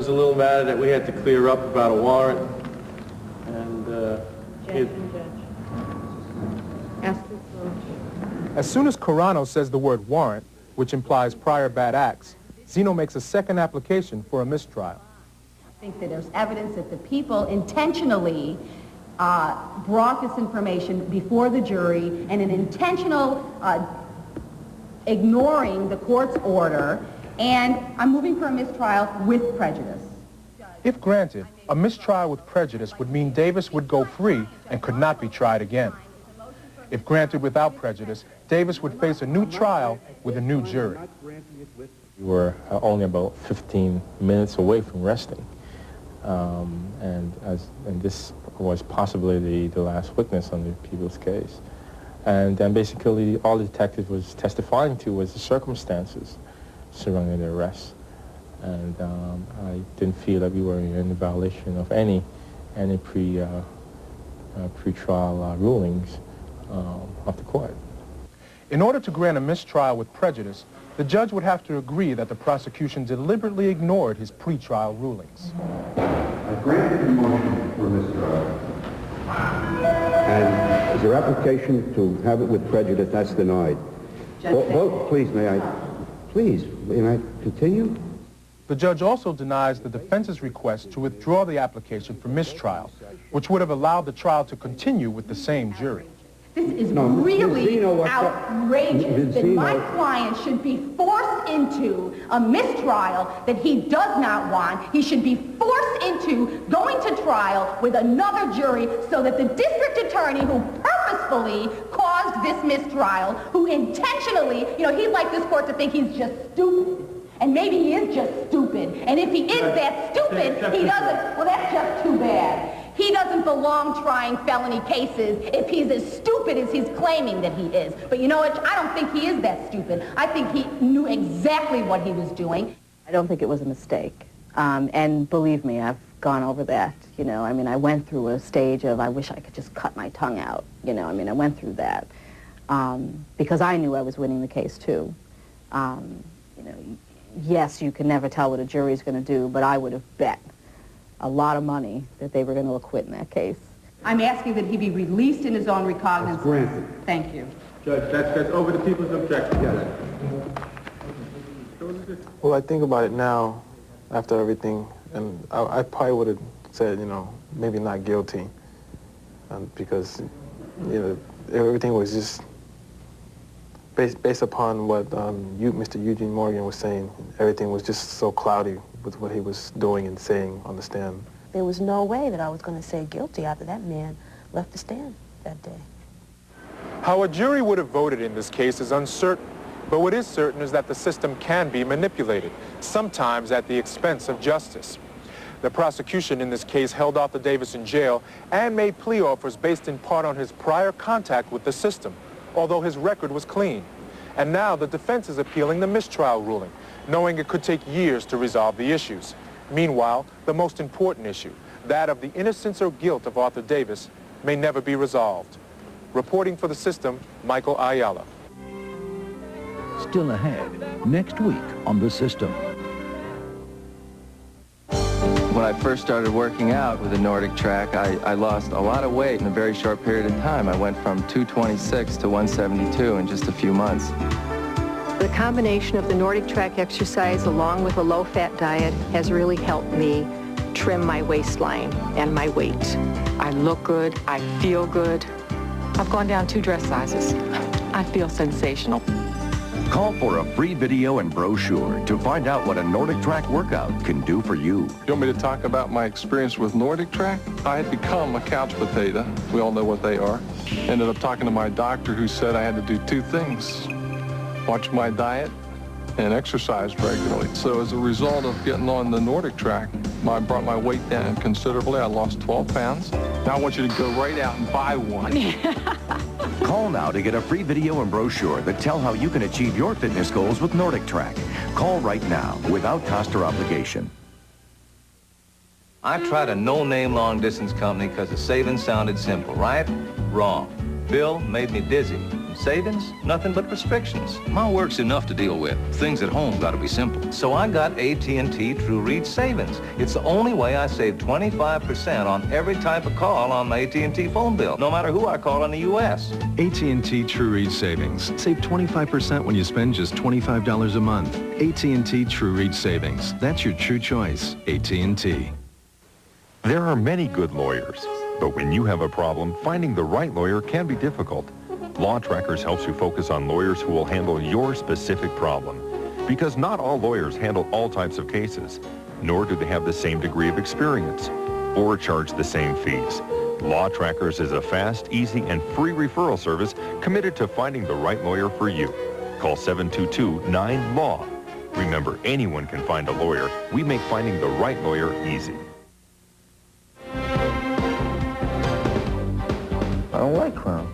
was a little matter that we had to clear up about a warrant, and As soon as Carano says the word warrant, which implies prior bad acts, Zeno makes a second application for a mistrial. I think that there's evidence that the people intentionally brought this information before the jury, and an intentional ignoring the court's order, and I'm moving for a mistrial with prejudice. If granted, a mistrial with prejudice would mean Davis would go free and could not be tried again. If granted without prejudice, Davis would face a new trial with a new jury. We were only about 15 minutes away from resting, and this was possibly the last witness on the people's case. And then basically all the detective was testifying to was the circumstances surrounding the arrest. And I didn't feel that we were in violation of any pre-trial rulings of the court. In order to grant a mistrial with prejudice, the judge would have to agree that the prosecution deliberately ignored his pre-trial rulings. I granted the motion for mistrial. And is your application to have it with prejudice, that's denied. Vote, please, may I continue? The judge also denies the defense's request to withdraw the application for mistrial, which would have allowed the trial to continue with the same jury. This is really outrageous that my client should be forced into a mistrial that he does not want. He should be forced into going to trial with another jury so that the district attorney who purposefully caused this mistrial, who intentionally, he'd like this court to think he's just stupid. And maybe he is just stupid. And if he is that stupid, he doesn't, well, that's just too bad. He doesn't belong trying felony cases if he's as stupid as he's claiming that he is. But you know what? I don't think he is that stupid. I think he knew exactly what he was doing. I don't think it was a mistake. And believe me, I've gone over that. I went through a stage of I wish I could just cut my tongue out. I went through that because I knew I was winning the case too. Yes, you can never tell what a jury's going to do, but I would have bet a lot of money that they were going to acquit in that case. I'm asking that he be released in his own recognizance. That's granted. Thank you. Judge, that's over the people's objection. Yes. Well, I think about it now, after everything, and I probably would have said, maybe not guilty, because, everything was just based upon what Mr. Eugene Morgan was saying. Everything was just so cloudy with what he was doing and saying on the stand. There was no way that I was going to say guilty after that man left the stand that day. How a jury would have voted in this case is uncertain, but what is certain is that the system can be manipulated, sometimes at the expense of justice. The prosecution in this case held Arthur Davis in jail and made plea offers based in part on his prior contact with the system, although his record was clean. And now the defense is appealing the mistrial ruling, knowing it could take years to resolve the issues. Meanwhile, the most important issue, that of the innocence or guilt of Arthur Davis, may never be resolved. Reporting for the system, Michael Ayala. Still ahead, next week on The System. When I first started working out with the Nordic Track, I lost a lot of weight in a very short period of time. I went from 226 to 172 in just a few months. The combination of the Nordic Track exercise along with a low-fat diet has really helped me trim my waistline and my weight. I look good, I feel good. I've gone down 2 dress sizes. I feel sensational. Call for a free video and brochure to find out what a Nordic Track workout can do for you. You want me to talk about my experience with Nordic Track? I had become a couch potato. We all know what they are. Ended up talking to my doctor who said I had to do 2 things. Watch my diet and exercise regularly. So as a result of getting on the Nordic Track, I brought my weight down considerably. I lost 12 pounds. Now I want you to go right out and buy one. Call now to get a free video and brochure that tell how you can achieve your fitness goals with Nordic Track. Call right now without cost or obligation. I tried a no-name long-distance company because the savings sounded simple, right? Wrong. Bill made me dizzy. Savings? Nothing but restrictions. My work's enough to deal with. Things at home gotta be simple. So I got AT&T True Reach Savings. It's the only way I save 25% on every type of call on my AT&T phone bill, no matter who I call in the U.S. AT&T True Reach Savings. Save 25% when you spend just $25 a month. AT&T True Reach Savings. That's your true choice. AT&T. There are many good lawyers, but when you have a problem, finding the right lawyer can be difficult. Law Trackers helps you focus on lawyers who will handle your specific problem. Because not all lawyers handle all types of cases, nor do they have the same degree of experience or charge the same fees. Law Trackers is a fast, easy, and free referral service committed to finding the right lawyer for you. Call 722-9-LAW. Remember, anyone can find a lawyer. We make finding the right lawyer easy. I don't like crime,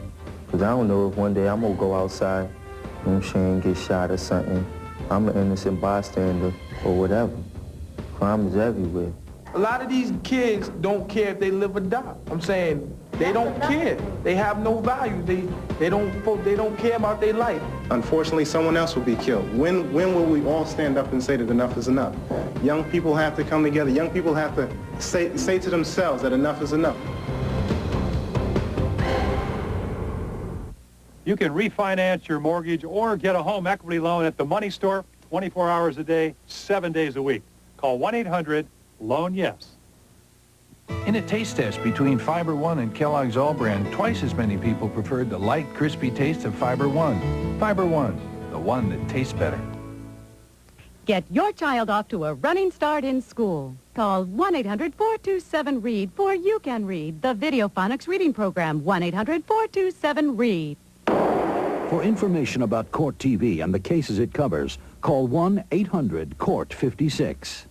because I don't know if one day I'm going to go outside, you know what I'm saying, get shot or something. I'm an innocent bystander or whatever. Crime is everywhere. A lot of these kids don't care if they live or die. I'm saying they don't care. They have no value. They don't care about their life. Unfortunately, someone else will be killed. When will we all stand up and say that enough is enough? Young people have to come together. Young people have to say to themselves that enough is enough. You can refinance your mortgage or get a home equity loan at the Money Store 24 hours a day, 7 days a week. Call 1-800-LOAN-YES. In a taste test between Fiber One and Kellogg's All-Bran, twice as many people preferred the light, crispy taste of Fiber One. Fiber One, the one that tastes better. Get your child off to a running start in school. Call 1-800-427-READ for You Can Read, the Videophonics reading program, 1-800-427-READ. For information about Court TV and the cases it covers, call 1-800-COURT-56.